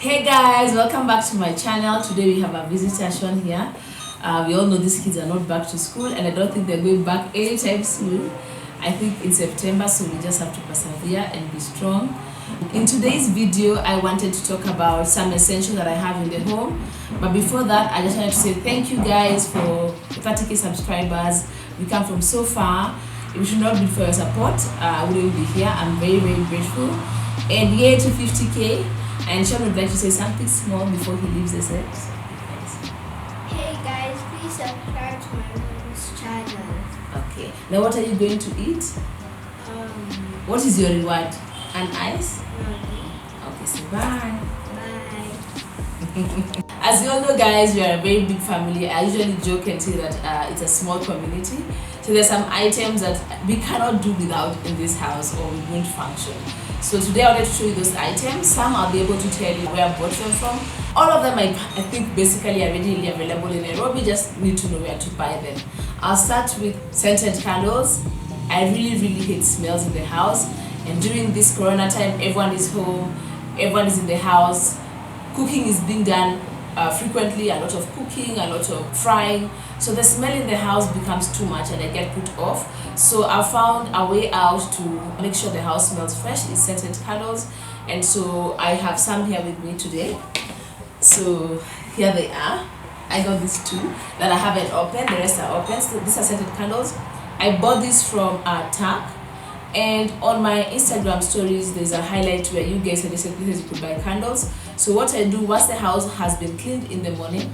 Hey guys, welcome back to my channel. Today we have a visitor Sean here. We all know these kids are not back to school and I don't think they're going back anytime soon. I think in September, so we just have to persevere and be strong. In today's video, I wanted to talk about some essentials that I have in the home. But before that, I just wanted to say thank you guys for 30k subscribers. We come from so far. If it should not be for your support, I wouldn't be here. I'm very, very grateful. And yay to 50k. And Sean would like to say something small before he leaves the set. Hey guys, please subscribe to my mom's channel. Okay. Now what are you going to eat? What is your reward? An ice? Okay, so bye. Bye. As you all know guys, we are a very big family. I usually joke and say that it's a small community. So there's some items that we cannot do without in this house or we won't function. So today I wanted to show you those items. Some I'll be able to tell you where I bought them from. All of them I think basically are readily available in Nairobi, just need to know where to buy them. I'll start with scented candles. I really hate smells in the house, and during this corona time everyone is home, everyone is in the house, cooking is being done frequently, a lot of cooking, a lot of frying, so the smell in the house becomes too much and I get put off. So I found a way out to make sure the house smells fresh is scented candles, and so I have some here with me today. So here they are. I got these two that I haven't opened, the rest are open. So these are scented candles. I bought this from TAC, and on my Instagram stories there's a highlight where you guys suggested places you could buy candles. So what I do, once the house has been cleaned in the morning,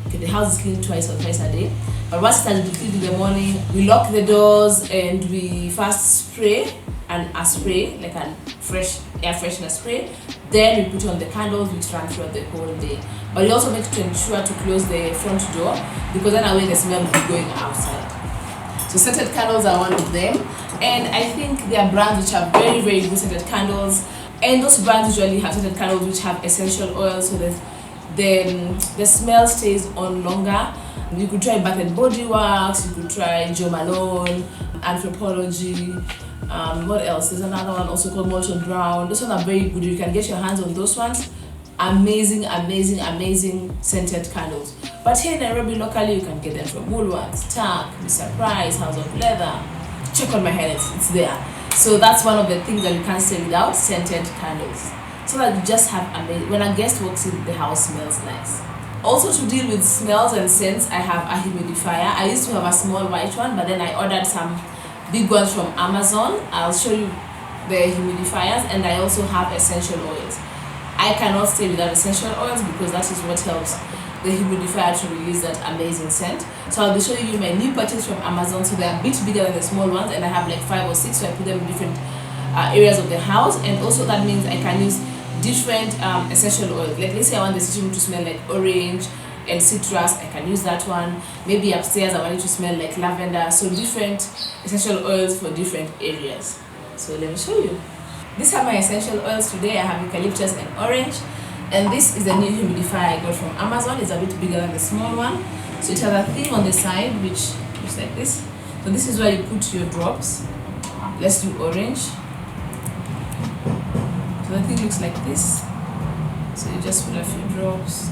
okay, the house is cleaned twice or thrice a day, but once it has been cleaned in the morning, we lock the doors and we first spray a spray, like a fresh air freshener spray. Then we put on the candles which run throughout the whole day. But we also make to ensure to close the front door, because then away the smell will be going outside. So scented candles are one of them, and I think there are brands which have very good scented candles, and those brands usually have scented candles which have essential oils, so that the smell stays on longer. You could try Bath and Body Works, you could try Jo Malone, Anthropology. What else? There's another one also called Molton Brown. Those ones are very good. You can get your hands on those ones. Amazing scented candles. But here in Nairobi locally, you can get them from Woolworths, TAC, Mr. Price, House of Leather. Check on my head, it's there. So that's one of the things that you can't say without, scented candles. So that you just have amazing, when a guest walks in, the house smells nice. Also, to deal with smells and scents, I have a humidifier. I used to have a small white one, but then I ordered some big ones from Amazon. I'll show you the humidifiers, and I also have essential oils. I cannot stay without essential oils because that is what helps the humidifier to release that amazing scent. So I'll be showing you my new purchase from Amazon. So they're a bit bigger than the small ones, and I have like 5 or 6, so I put them in different areas of the house. And also that means I can use different essential oils. Like let's say I want the sitting room to smell like orange and citrus, I can use that one. Maybe upstairs I want it to smell like lavender. So different essential oils for different areas. So let me show you. These are my essential oils today. I have eucalyptus and orange, and this is the new humidifier I got from Amazon. It's a bit bigger than the small one, so it has a thing on the side which looks like this. So this is where you put your drops. Let's do orange. So the thing looks like this, so you just put a few drops.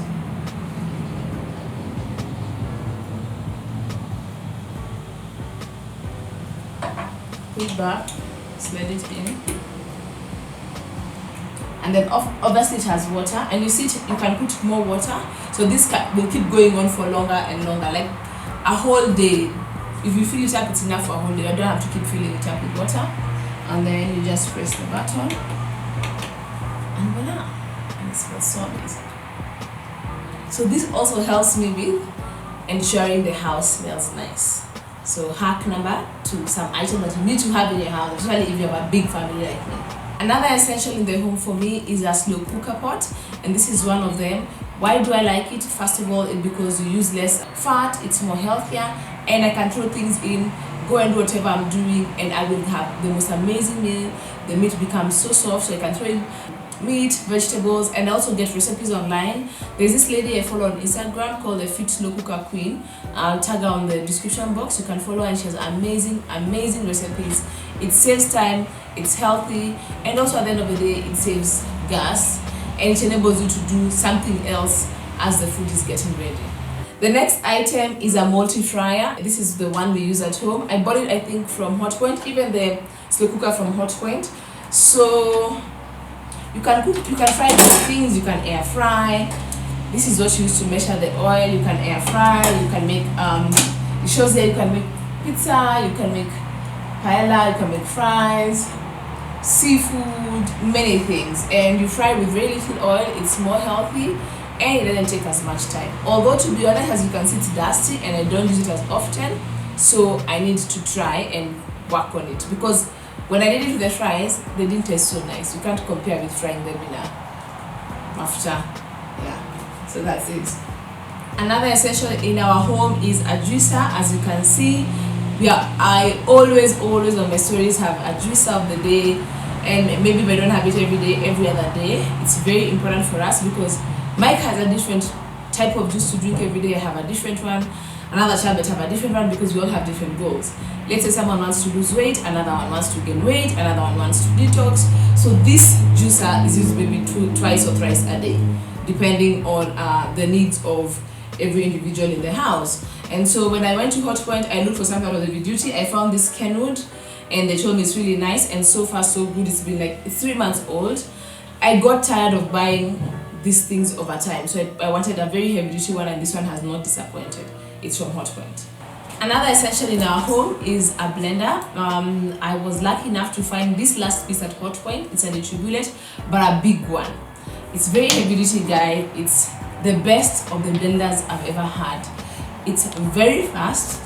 Put back, slide it in, and then obviously it has water, and you see you can put more water, so this will keep going on for longer and longer, like a whole day. If you fill it up, it's enough for a whole day. You don't have to keep filling it up with water. And then you just press the button, and voila, and it smells so amazing. So this also helps me with ensuring the house smells nice. So hack number 2, some items that you need to have in your house, especially if you have a big family like me. Another essential in the home for me is a slow cooker pot, and this is one of them. Why do I like it? First of all, it's because you use less fat, it's more healthier, and I can throw things in, go and do whatever I'm doing, and I will have the most amazing meal. The meat becomes so soft, so I can throw in meat, vegetables, and I also get recipes online. There's this lady I follow on Instagram called the Fit Slow Cooker Queen. I'll tag her on the description box. You can follow her, and she has amazing recipes. It saves time, it's healthy, and also at the end of the day it saves gas. and it enables you to do something else as the food is getting ready. The next item is a multi-fryer. This is the one we use at home. I bought it, I think, from Hotpoint, even the slow cooker from Hotpoint. So you can cook, you can fry these things, you can air fry. This is what you use to measure the oil. You can air fry, you can make, it shows there you can make pizza, you can make paella, you can make fries, seafood, many things. And you fry with very little oil, it's more healthy, and it doesn't take as much time. Although, to be honest, as you can see, it's dusty and I don't use it as often, so I need to try and work on it, because when I did it with the fries, they didn't taste so nice. You can't compare with frying them in a mafuta. Yeah, so that's it. Another essential in our home is a juicer. As you can see, I always on my stories have a juicer of the day, and maybe if I don't have it every day, every other day. It's very important for us because Mike has a different type of juice to drink every day. I have a different one. Another child might have a different one because we all have different goals. Let's say someone wants to lose weight, another one wants to gain weight, another one wants to detox. So this juicer is used maybe twice or thrice a day, depending on the needs of every individual in the house. And so when I went to Hotpoint, I looked for something out of the heavy duty. I found this Kenwood, and they told me it's really nice, and so far so good. It's been like 3 months old. I got tired of buying these things over time, so I wanted a very heavy duty one, and this one has not disappointed. It's from Hotpoint. Another essential in our home is a blender. I was lucky enough to find this last piece at Hotpoint. It's a Nutribullet, but a big one. It's very heavy duty, guys. It's the best of the blenders I've ever had. It's very fast,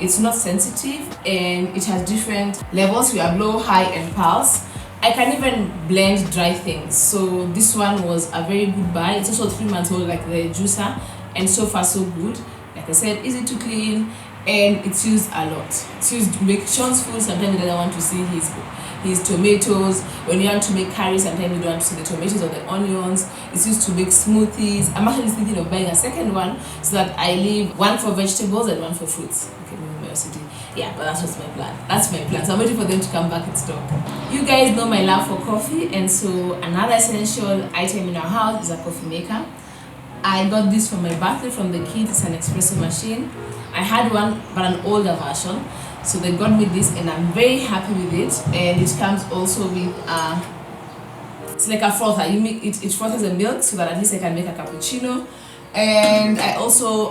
it's not sensitive, and it has different levels. We have low, high, and pulse. I can even blend dry things, so this one was a very good buy. It's also 3 months old like the juicer, and so far so good. Like I said, easy to clean, and it's used a lot. It's used to make Sean's food. Sometimes he doesn't want to see his tomatoes. When you want to make curry, sometimes you don't want to see the tomatoes or the onions. It's used to make smoothies. I'm actually thinking of buying a second one so that I leave one for vegetables and one for fruits. Okay, maybe my OCD. Yeah, but that's just my plan. That's my plan. So I'm waiting for them to come back in stock. You guys know my love for coffee, and so another essential item in our house is a coffee maker. I got this for my birthday from the kids. It's an espresso machine. I had one, but an older version. So they got me this, and I'm very happy with it. And it comes also with it's like a frother. You make it frothers the milk so that at least I can make a cappuccino. And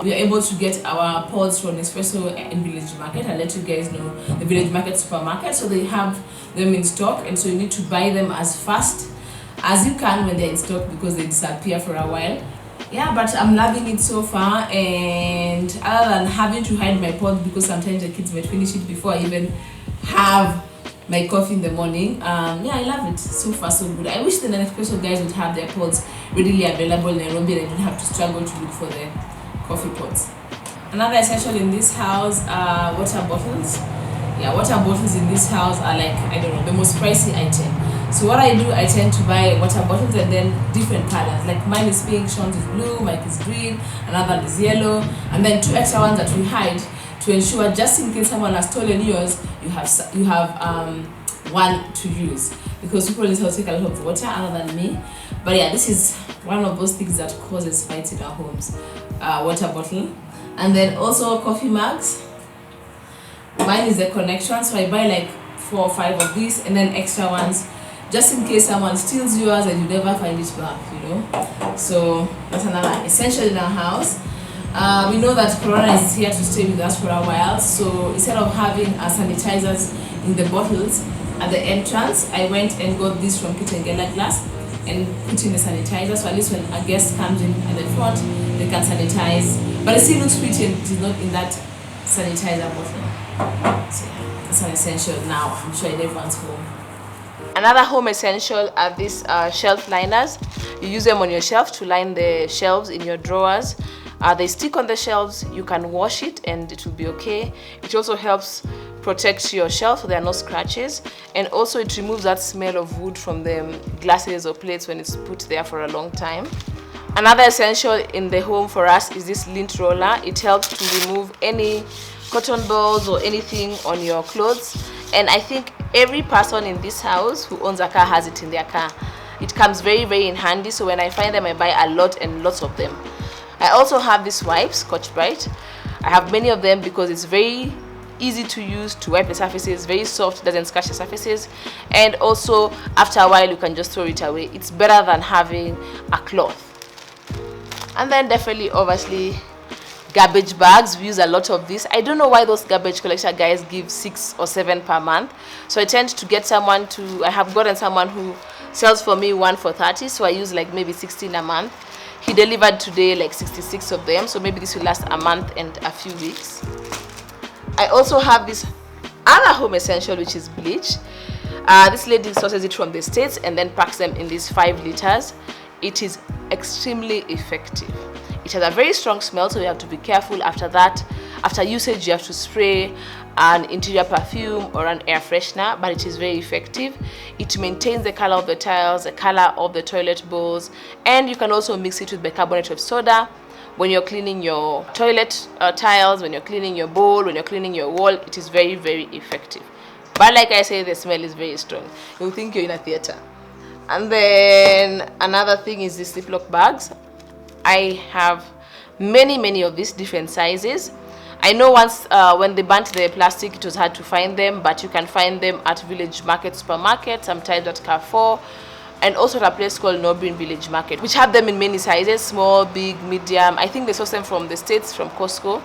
we are able to get our pods from Nespresso in Village Market. I'll let you guys know the Village Market supermarket. So they have them in stock, and so you need to buy them as fast as you can when they're in stock because they disappear for a while. Yeah, but I'm loving it so far, and other than having to hide my pod because sometimes the kids might finish it before I even have my coffee in the morning, yeah, I love it. So far so good. I wish the Nespresso guys would have their pods readily available in Nairobi and I didn't have to struggle to look for the coffee pods. Another essential in this house are water bottles. Yeah, water bottles in this house are like, I don't know, the most pricey item. So what I do, I tend to buy water bottles and then different colors. Like mine is pink, Sean's is blue, Mike is green, another is yellow, and then 2 extra ones that we hide to ensure just in case someone has stolen yours, you have one to use, because people need to take a lot of water other than me. But yeah, this is one of those things that causes fights in our homes. Water bottle, and then also coffee mugs. Mine is the connection, so I buy like 4 or 5 of these, and then extra ones just in case someone steals yours and you never find it back, you know. So that's another essential in our house. We know that Corona is here to stay with us for a while, so instead of having sanitizers in the bottles at the entrance, I went and got this from Kit and Gala Glass and put in the sanitizer, so at least when a guest comes in at the front, they can sanitize. But it still looks pretty, and it is not in that sanitizer bottle. So yeah, that's an essential now, I'm sure, in everyone's home. Another home essential are these shelf liners. You use them on your shelf to line the shelves in your drawers. They stick on the shelves, you can wash it and it will be okay. It also helps protect your shelf so there are no scratches, and also it removes that smell of wood from the glasses or plates when it's put there for a long time. Another essential in the home for us is this lint roller. It helps to remove any cotton balls or anything on your clothes, and I think every person in this house who owns a car has it in their car. It comes very, very in handy. So when I find them, I buy a lot and lots of them. I also have these wipes, Scotch Brite. I have many of them because it's very easy to use to wipe the surfaces, very soft, doesn't scratch the surfaces, and also after a while you can just throw it away. It's better than having a cloth. And then definitely, obviously, garbage bags. We use a lot of this. I don't know why those garbage collector guys give 6 or 7 per month, so I tend to get someone to, I have gotten someone who sells for me 1 for 30, so I use like maybe 16 a month. He delivered today like 66 of them, so maybe this will last a month and a few weeks. I also have this other home essential, which is bleach. This lady sources it from the States and then packs them in these 5 liters. It is extremely effective. It has a very strong smell, so you have to be careful after that. After usage, you have to spray an interior perfume or an air freshener, but it is very effective. It maintains the color of the tiles, the color of the toilet bowls, and you can also mix it with bicarbonate of soda when you're cleaning your toilet tiles, when you're cleaning your bowl, when you're cleaning your wall. It is very, very effective. But like I say, the smell is very strong. You'll think you're in a theater. And then another thing is the Ziploc bags. I have many of these different sizes. I know once when they burnt the plastic, it was hard to find them, but you can find them at Village Market Supermarket, sometimes at Carrefour, and also at a place called Norbin Village Market, which have them in many sizes, small, big, medium. I think they source them from the States, from Costco.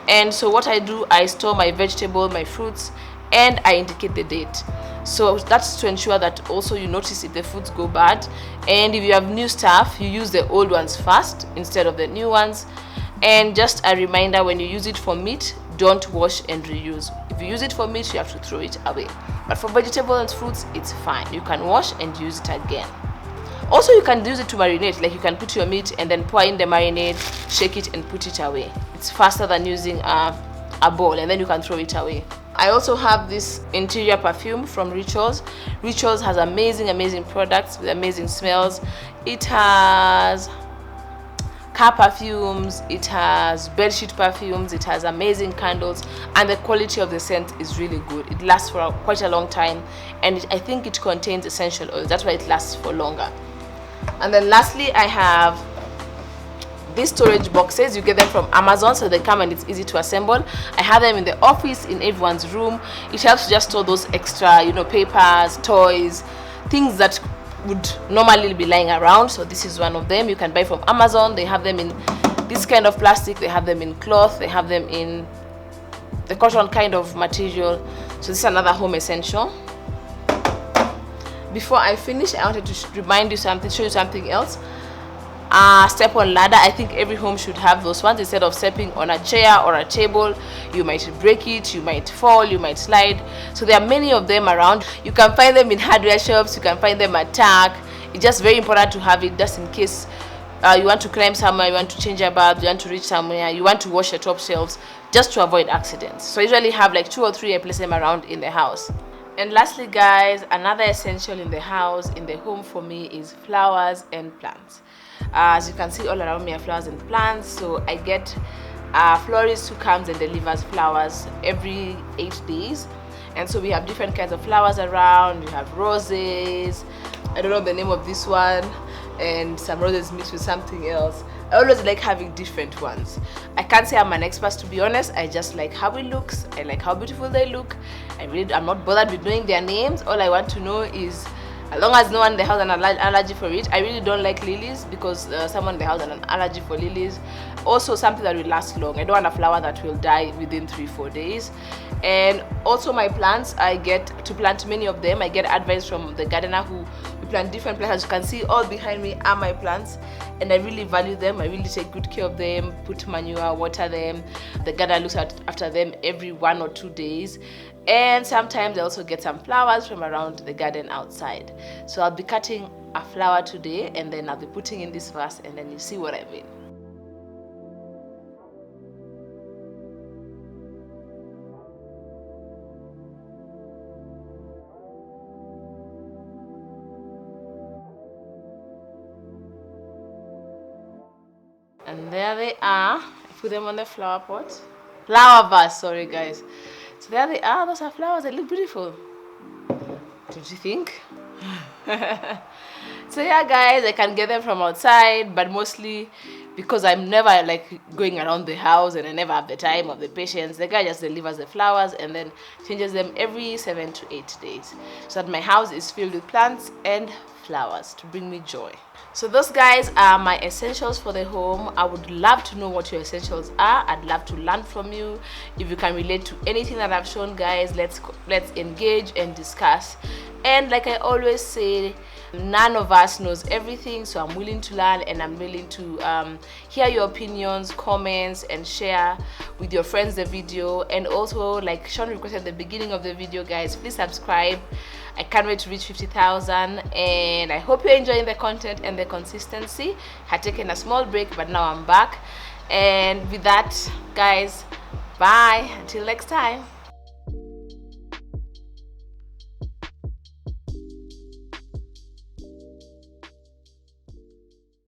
And so what I do, I store my vegetable, my fruits, and I indicate the date. So that's to ensure that also you notice if the foods go bad. And if you have new stuff, you use the old ones first instead of the new ones. And just a reminder, when you use it for meat, don't wash and reuse. If you use it for meat, you have to throw it away. But for vegetables and fruits, it's fine. You can wash and use it again. Also, you can use it to marinate. Like you can put your meat and then pour in the marinade, shake it and put it away. It's faster than using a bowl, and then you can throw it away. I also have this interior perfume from Rituals. Rituals has amazing products with amazing smells. It has car perfumes, it has bedsheet perfumes, it has amazing candles, and the quality of the scent is really good. It lasts for quite a long time, and I think it contains essential oils. That's why it lasts for longer. And then lastly, I have these storage boxes. You get them from Amazon, so they come and it's easy to assemble. I have them in the office, in everyone's room. It helps to just store those extra, papers, toys, things that would normally be lying around. So this is one of them. You can buy from Amazon. They have them in this kind of plastic, they have them in cloth, they have them in the cotton kind of material. So this is another home essential. Before I finish, I wanted to remind you something, show you something else. Step on ladder. I think every home should have those ones. Instead of stepping on a chair or a table, you might break it, you might fall, you might slide. So there are many of them around. You can find them in hardware shops, you can find them at TAC. It's just very important to have it just in case you want to climb somewhere, you want to change a bath, you want to reach somewhere, you want to wash your top shelves, just to avoid accidents. So I usually have like 2 or 3, I place them around in the house. And lastly, guys, another essential in the house, in the home for me, is flowers and plants. As you can see, all around me are flowers and plants. So I get a florist who comes and delivers flowers every 8 days. And so we have different kinds of flowers around. We have roses, I don't know the name of this one, and some roses mixed with something else. I always like having different ones. I can't say I'm an expert, to be honest. I just like how it looks. I like how beautiful they look. I'm not bothered with knowing their names. All I want to know is, as long as no one in the house has an allergy for it. I really don't like lilies because someone in the house has an allergy for lilies. Also something that will last long. I don't want a flower that will die within 3-4 days. And also my plants, I get to plant many of them. I get advice from the gardener who we plant different plants. As you can see, all behind me are my plants, and I really value them. I really take good care of them, put manure, water them. The gardener looks after them every 1 or 2 days. And sometimes I also get some flowers from around the garden outside. So I'll be cutting a flower today, and then I'll be putting in this vase, and then you see what I mean. And there they are. I put them on the flower pot. Flower vase, sorry guys. So there they are. Those are flowers. They look beautiful. Don't you think? So yeah guys, I can get them from outside, but mostly because I'm never like going around the house and I never have the time or the patience, the guy just delivers the flowers and then changes them every 7 to 8 days, so that my house is filled with plants and flowers to bring me joy. So those guys are my essentials for the home. I would love to know what your essentials are. I'd love to learn from you. If you can relate to anything that I've shown, guys, let's engage and discuss. And like I always say, none of us knows everything, so I'm willing to learn and I'm willing to hear your opinions, comments, and share with your friends the video. And also, like Sean requested at the beginning of the video, guys, please subscribe. I can't wait to reach 50,000, and I hope you're enjoying the content and the consistency. Had taken a small break, but now I'm back. And with that, guys, bye until next time.